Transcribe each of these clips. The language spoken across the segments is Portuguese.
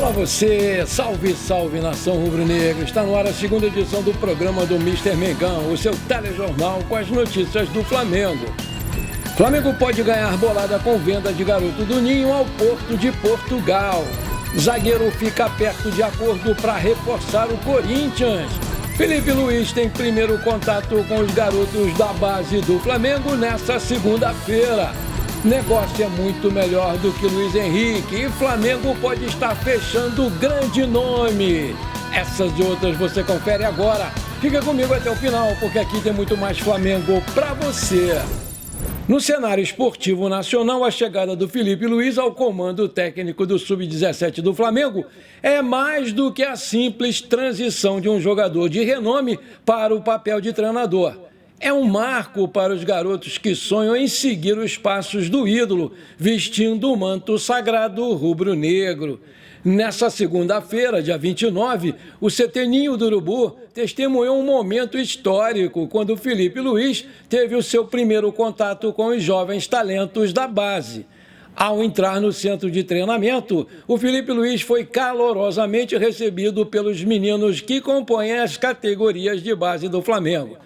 Olá você, salve, salve nação rubro-negra. Está no ar a segunda edição do programa do Mister Mengão, o seu telejornal com as notícias do Flamengo. Flamengo pode ganhar bolada com venda de garoto do Ninho ao Porto de Portugal. Zagueiro fica perto de acordo para reforçar o Corinthians. Felipe Luiz tem primeiro contato com os garotos da base do Flamengo nesta segunda-feira. Negócio é muito melhor do que Luiz Henrique e Flamengo pode estar fechando grande nome. Essas e outras você confere agora. Fica comigo até o final, porque aqui tem muito mais Flamengo para você. No cenário esportivo nacional, a chegada do Felipe Luiz ao comando técnico do Sub-17 do Flamengo é mais do que a simples transição de um jogador de renome para o papel de treinador. É um marco para os garotos que sonham em seguir os passos do ídolo, vestindo o manto sagrado rubro-negro. Nessa segunda-feira, dia 29, o CT Ninho do Urubu testemunhou um momento histórico quando Felipe Luiz teve o seu primeiro contato com os jovens talentos da base. Ao entrar no centro de treinamento, o Felipe Luiz foi calorosamente recebido pelos meninos que compõem as categorias de base do Flamengo.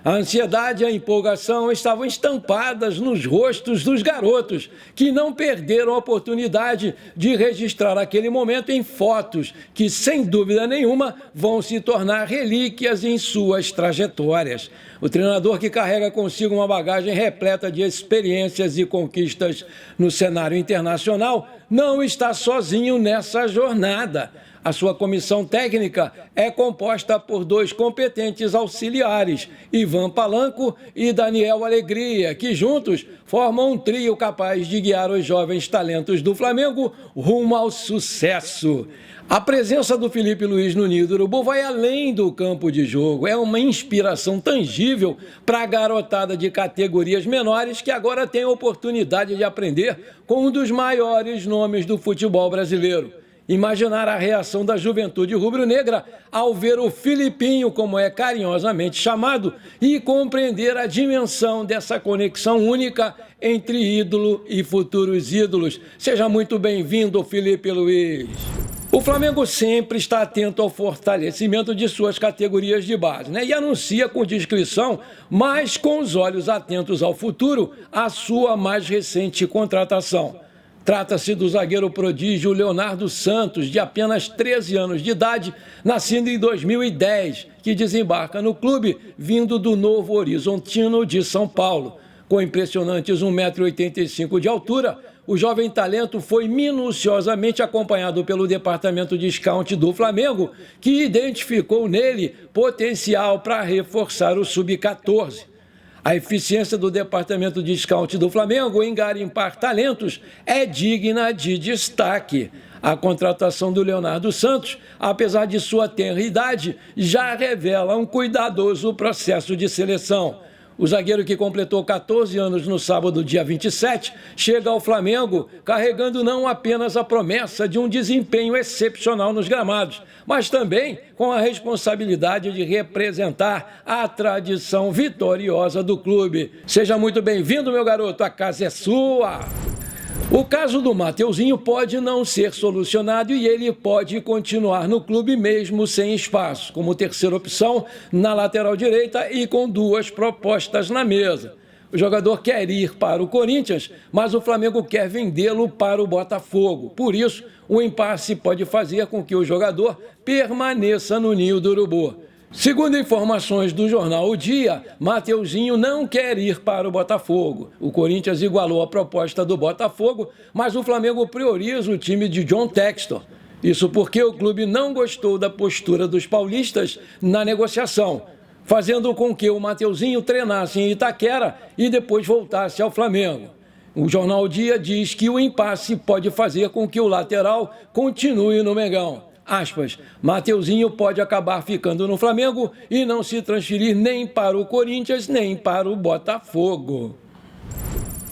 A ansiedade e a empolgação estavam estampadas nos rostos dos garotos, que não perderam a oportunidade de registrar aquele momento em fotos que, sem dúvida nenhuma, vão se tornar relíquias em suas trajetórias. O treinador, que carrega consigo uma bagagem repleta de experiências e conquistas no cenário internacional, não está sozinho nessa jornada. A sua comissão técnica é composta por dois competentes auxiliares, Ivan Palanco e Daniel Alegria, que juntos formam um trio capaz de guiar os jovens talentos do Flamengo rumo ao sucesso. A presença do Felipe Luiz no Ninho do Urubu vai além do campo de jogo. É uma inspiração tangível para a garotada de categorias menores que agora tem a oportunidade de aprender com um dos maiores nomes do futebol brasileiro. Imaginar a reação da juventude rubro-negra ao ver o Filipinho, como é carinhosamente chamado, e compreender a dimensão dessa conexão única entre ídolo e futuros ídolos. Seja muito bem-vindo, Felipe Luiz. O Flamengo sempre está atento ao fortalecimento de suas categorias de base, e anuncia com discrição, mas com os olhos atentos ao futuro, a sua mais recente contratação. Trata-se do zagueiro prodígio Leonardo Santos, de apenas 13 anos de idade, nascido em 2010, que desembarca no clube vindo do Novo Horizontino de São Paulo. Com impressionantes 1,85 m de altura, o jovem talento foi minuciosamente acompanhado pelo departamento de scout do Flamengo, que identificou nele potencial para reforçar o Sub-14. A eficiência do departamento de scout do Flamengo em garimpar talentos é digna de destaque. A contratação do Leonardo Santos, apesar de sua tenra idade, já revela um cuidadoso processo de seleção. O zagueiro, que completou 14 anos no sábado, dia 27, chega ao Flamengo carregando não apenas a promessa de um desempenho excepcional nos gramados, mas também com a responsabilidade de representar a tradição vitoriosa do clube. Seja muito bem-vindo, meu garoto, a casa é sua! O caso do Mateuzinho pode não ser solucionado e ele pode continuar no clube mesmo sem espaço, como terceira opção na lateral direita e com duas propostas na mesa. O jogador quer ir para o Corinthians, mas o Flamengo quer vendê-lo para o Botafogo. Por isso, o impasse pode fazer com que o jogador permaneça no Ninho do Urubu. Segundo informações do jornal O Dia, Mateuzinho não quer ir para o Botafogo. O Corinthians igualou a proposta do Botafogo, mas o Flamengo prioriza o time de John Textor. Isso porque o clube não gostou da postura dos paulistas na negociação, fazendo com que o Mateuzinho treinasse em Itaquera e depois voltasse ao Flamengo. O jornal O Dia diz que o impasse pode fazer com que o lateral continue no Mengão. Aspas, Mateuzinho pode acabar ficando no Flamengo e não se transferir nem para o Corinthians, nem para o Botafogo.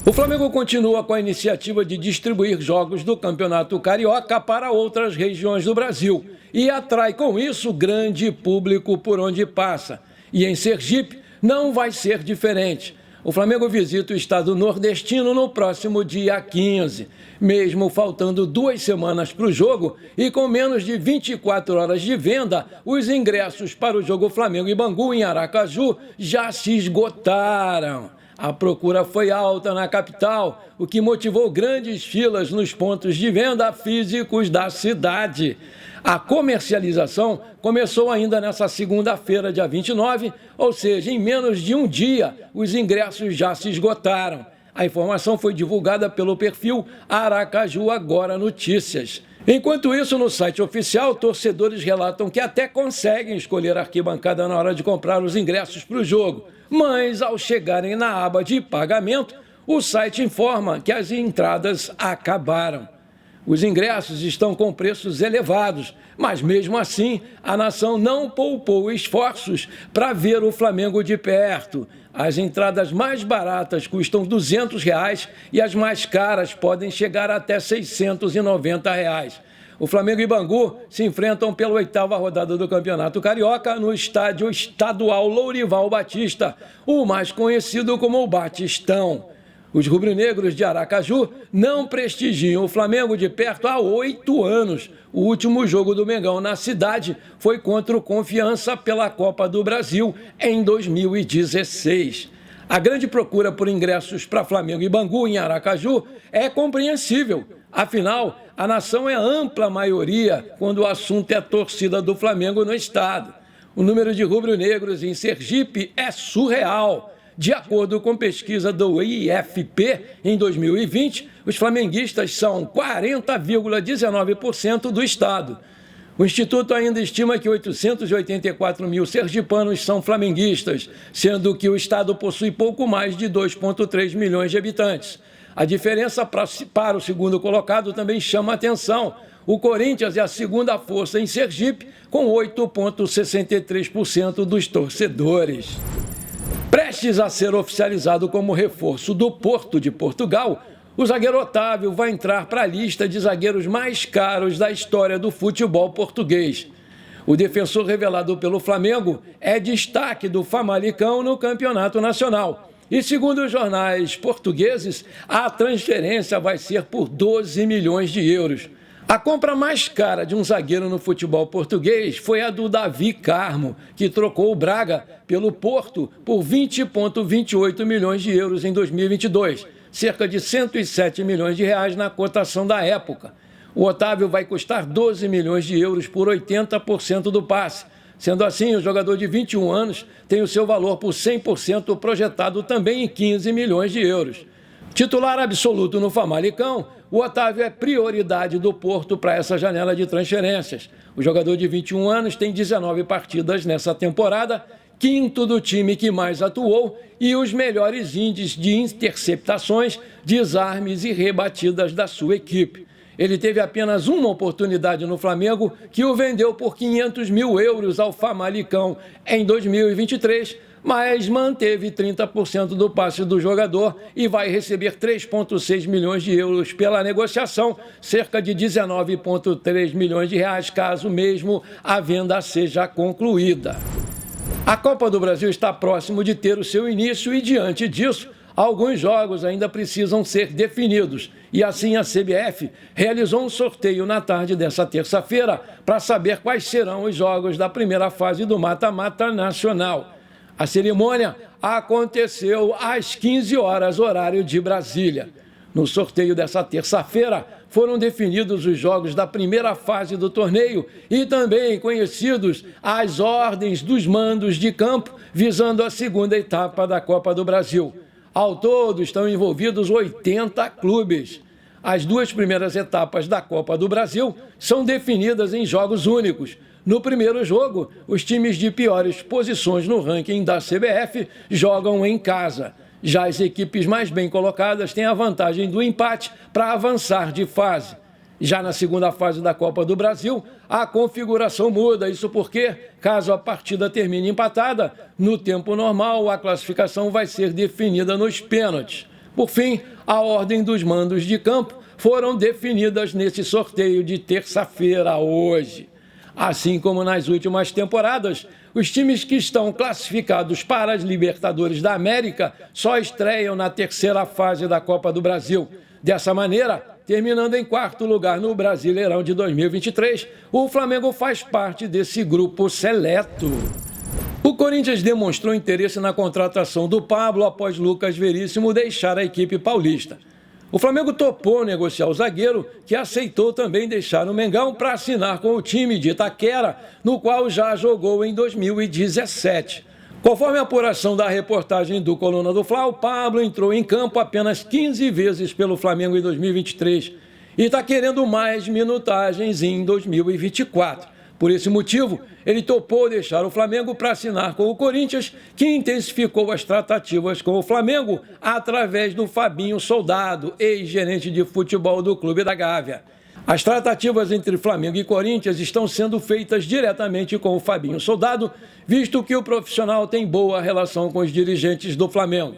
O Flamengo continua com a iniciativa de distribuir jogos do Campeonato Carioca para outras regiões do Brasil e atrai com isso grande público por onde passa. E em Sergipe não vai ser diferente. O Flamengo visita o estado nordestino no próximo dia 15. Mesmo faltando 2 semanas para o jogo e com menos de 24 horas de venda, os ingressos para o jogo Flamengo e Bangu em Aracaju já se esgotaram. A procura foi alta na capital, o que motivou grandes filas nos pontos de venda físicos da cidade. A comercialização começou ainda nesta segunda-feira, dia 29, ou seja, em menos de um dia, os ingressos já se esgotaram. A informação foi divulgada pelo perfil Aracaju Agora Notícias. Enquanto isso, no site oficial, torcedores relatam que até conseguem escolher a arquibancada na hora de comprar os ingressos para o jogo. Mas, ao chegarem na aba de pagamento, o site informa que as entradas acabaram. Os ingressos estão com preços elevados, mas mesmo assim, a nação não poupou esforços para ver o Flamengo de perto. As entradas mais baratas custam R$ 200 e as mais caras podem chegar até R$ 690. O Flamengo e Bangu se enfrentam pela 8ª rodada do Campeonato Carioca no estádio estadual Lourival Batista, o mais conhecido como o Batistão. Os rubro-negros de Aracaju não prestigiam o Flamengo de perto há 8 anos. O último jogo do Mengão na cidade foi contra o Confiança pela Copa do Brasil em 2016. A grande procura por ingressos para Flamengo e Bangu em Aracaju é compreensível. Afinal, a nação é ampla maioria quando o assunto é a torcida do Flamengo no estado. O número de rubro-negros em Sergipe é surreal. De acordo com pesquisa do IFP, em 2020, os flamenguistas são 40,19% do estado. O Instituto ainda estima que 884 mil sergipanos são flamenguistas, sendo que o estado possui pouco mais de 2,3 milhões de habitantes. A diferença para o segundo colocado também chama atenção. O Corinthians é a segunda força em Sergipe, com 8,63% dos torcedores. Prestes a ser oficializado como reforço do Porto de Portugal, o zagueiro Otávio vai entrar para a lista de zagueiros mais caros da história do futebol português. O defensor revelado pelo Flamengo é destaque do Famalicão no Campeonato Nacional. E segundo os jornais portugueses, a transferência vai ser por 12 milhões de euros. A compra mais cara de um zagueiro no futebol português foi a do Davi Carmo, que trocou o Braga pelo Porto por 20,28 milhões de euros em 2022, cerca de 107 milhões de reais na cotação da época. O Otávio vai custar 12 milhões de euros por 80% do passe. Sendo assim, o jogador de 21 anos tem o seu valor por 100% projetado também em 15 milhões de euros. Titular absoluto no Famalicão, o Otávio é prioridade do Porto para essa janela de transferências. O jogador de 21 anos tem 19 partidas nessa temporada, quinto do time que mais atuou e os melhores índices de interceptações, desarmes e rebatidas da sua equipe. Ele teve apenas uma oportunidade no Flamengo, que o vendeu por 500 mil euros ao Famalicão em 2023, mas manteve 30% do passe do jogador e vai receber 3,6 milhões de euros pela negociação, cerca de 19,3 milhões de reais, caso mesmo a venda seja concluída. A Copa do Brasil está próximo de ter o seu início e, diante disso, alguns jogos ainda precisam ser definidos. E assim a CBF realizou um sorteio na tarde dessa terça-feira para saber quais serão os jogos da primeira fase do mata-mata nacional. A cerimônia aconteceu às 15 horas, horário de Brasília. No sorteio dessa terça-feira, foram definidos os jogos da primeira fase do torneio e também conhecidos as ordens dos mandos de campo, visando a segunda etapa da Copa do Brasil. Ao todo, estão envolvidos 80 clubes. As duas primeiras etapas da Copa do Brasil são definidas em jogos únicos. No primeiro jogo, os times de piores posições no ranking da CBF jogam em casa. Já as equipes mais bem colocadas têm a vantagem do empate para avançar de fase. Já na segunda fase da Copa do Brasil, a configuração muda. Isso porque, caso a partida termine empatada, no tempo normal, a classificação vai ser definida nos pênaltis. Por fim, a ordem dos mandos de campo foram definidas nesse sorteio de terça-feira, hoje. Assim como nas últimas temporadas, os times que estão classificados para as Libertadores da América só estreiam na terceira fase da Copa do Brasil. Dessa maneira, terminando em quarto lugar no Brasileirão de 2023, o Flamengo faz parte desse grupo seleto. O Corinthians demonstrou interesse na contratação do Pablo após Lucas Veríssimo deixar a equipe paulista. O Flamengo topou negociar o zagueiro, que aceitou também deixar o Mengão para assinar com o time de Itaquera, no qual já jogou em 2017. Conforme a apuração da reportagem do Coluna do Fla, o Pablo entrou em campo apenas 15 vezes pelo Flamengo em 2023 e está querendo mais minutagens em 2024. Por esse motivo, ele topou deixar o Flamengo para assinar com o Corinthians, que intensificou as tratativas com o Flamengo através do Fabinho Soldado, ex-gerente de futebol do Clube da Gávea. As tratativas entre Flamengo e Corinthians estão sendo feitas diretamente com o Fabinho Soldado, visto que o profissional tem boa relação com os dirigentes do Flamengo.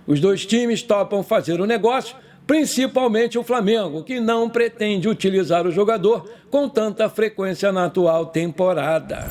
Os dois times topam fazer o negócio, principalmente o Flamengo, que não pretende utilizar o jogador com tanta frequência na atual temporada.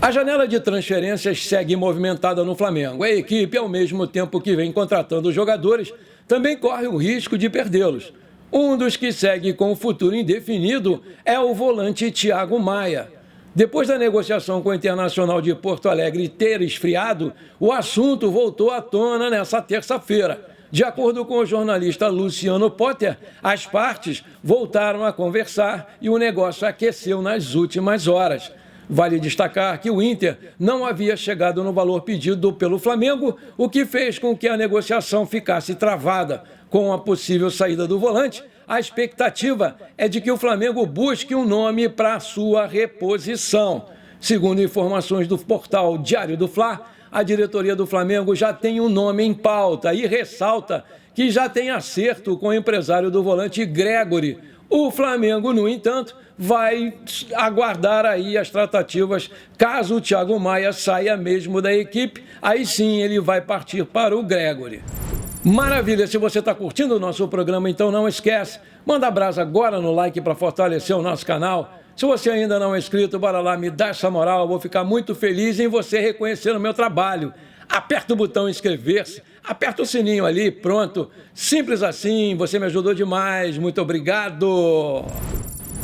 A janela de transferências segue movimentada no Flamengo. A equipe, ao mesmo tempo que vem contratando jogadores, também corre o risco de perdê-los. Um dos que segue com o futuro indefinido é o volante Thiago Maia. Depois da negociação com o Internacional de Porto Alegre ter esfriado, o assunto voltou à tona nessa terça-feira. De acordo com o jornalista Luciano Potter, as partes voltaram a conversar e o negócio aqueceu nas últimas horas. Vale destacar que o Inter não havia chegado no valor pedido pelo Flamengo, o que fez com que a negociação ficasse travada. Com a possível saída do volante, a expectativa é de que o Flamengo busque um nome para sua reposição. Segundo informações do portal Diário do Fla, a diretoria do Flamengo já tem um nome em pauta e ressalta que já tem acerto com o empresário do volante Gregory. O Flamengo, no entanto, vai aguardar aí as tratativas. Caso o Thiago Maia saia mesmo da equipe, aí sim ele vai partir para o Gregory. Maravilha, se você está curtindo o nosso programa, então não esquece, manda brasa agora no like para fortalecer o nosso canal. Se você ainda não é inscrito, bora lá, me dá essa moral, eu vou ficar muito feliz em você reconhecer o meu trabalho. Aperta o botão inscrever-se, aperta o sininho ali, pronto. Simples assim, você me ajudou demais, muito obrigado.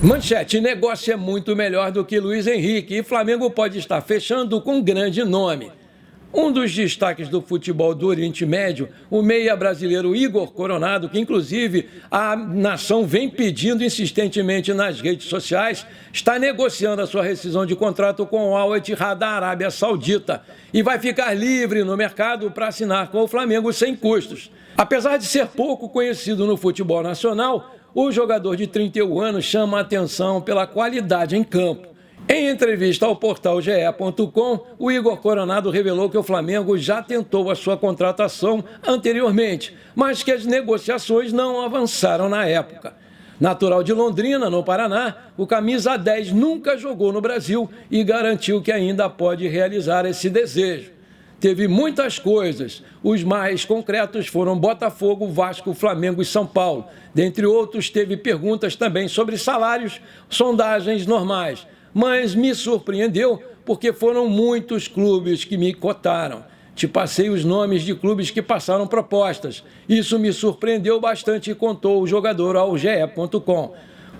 Manchete, negócio é muito melhor do que Luiz Henrique e Flamengo pode estar fechando com um grande nome. Um dos destaques do futebol do Oriente Médio, o meia brasileiro Igor Coronado, que inclusive a nação vem pedindo insistentemente nas redes sociais, está negociando a sua rescisão de contrato com o Al Ittihad da Arábia Saudita e vai ficar livre no mercado para assinar com o Flamengo sem custos. Apesar de ser pouco conhecido no futebol nacional, o jogador de 31 anos chama a atenção pela qualidade em campo. Em entrevista ao portal GE.com, o Igor Coronado revelou que o Flamengo já tentou a sua contratação anteriormente, mas que as negociações não avançaram na época. Natural de Londrina, no Paraná, o camisa 10 nunca jogou no Brasil e garantiu que ainda pode realizar esse desejo. Teve muitas coisas, os mais concretos foram Botafogo, Vasco, Flamengo e São Paulo. Dentre outros, teve perguntas também sobre salários, sondagens normais. Mas me surpreendeu porque foram muitos clubes que me cotaram. Te passei os nomes de clubes que passaram propostas. Isso me surpreendeu bastante, contou o jogador ao GE.com.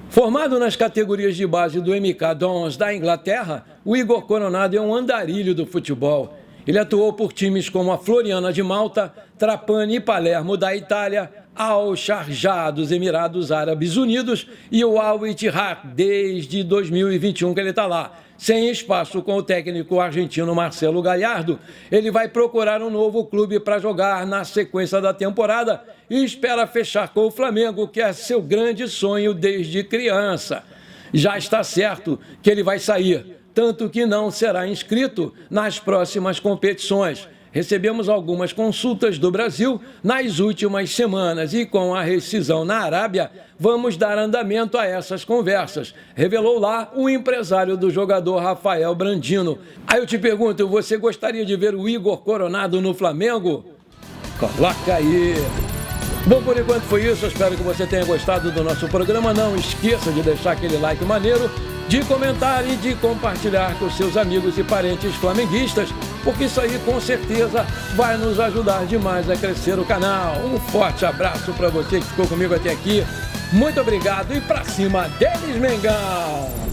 Formado nas categorias de base do MK Dons da Inglaterra, o Igor Coronado é um andarilho do futebol. Ele atuou por times como a Floriana de Malta, Trapani e Palermo da Itália, Al Sharjah dos Emirados Árabes Unidos e o Al Ittihad desde 2021 que ele está lá. Sem espaço com o técnico argentino Marcelo Gallardo, ele vai procurar um novo clube para jogar na sequência da temporada e espera fechar com o Flamengo, que é seu grande sonho desde criança. Já está certo que ele vai sair, tanto que não será inscrito nas próximas competições. Recebemos algumas consultas do Brasil nas últimas semanas e com a rescisão na Arábia, vamos dar andamento a essas conversas, revelou lá o empresário do jogador Rafael Brandino. Aí eu te pergunto, você gostaria de ver o Igor Coronado no Flamengo? Coloca aí! Bom, por enquanto foi isso, eu espero que você tenha gostado do nosso programa. Não esqueça de deixar aquele like maneiro de comentar e de compartilhar com seus amigos e parentes flamenguistas, porque isso aí com certeza vai nos ajudar demais a crescer o canal. Um forte abraço para você que ficou comigo até aqui. Muito obrigado e pra cima deles, Mengão!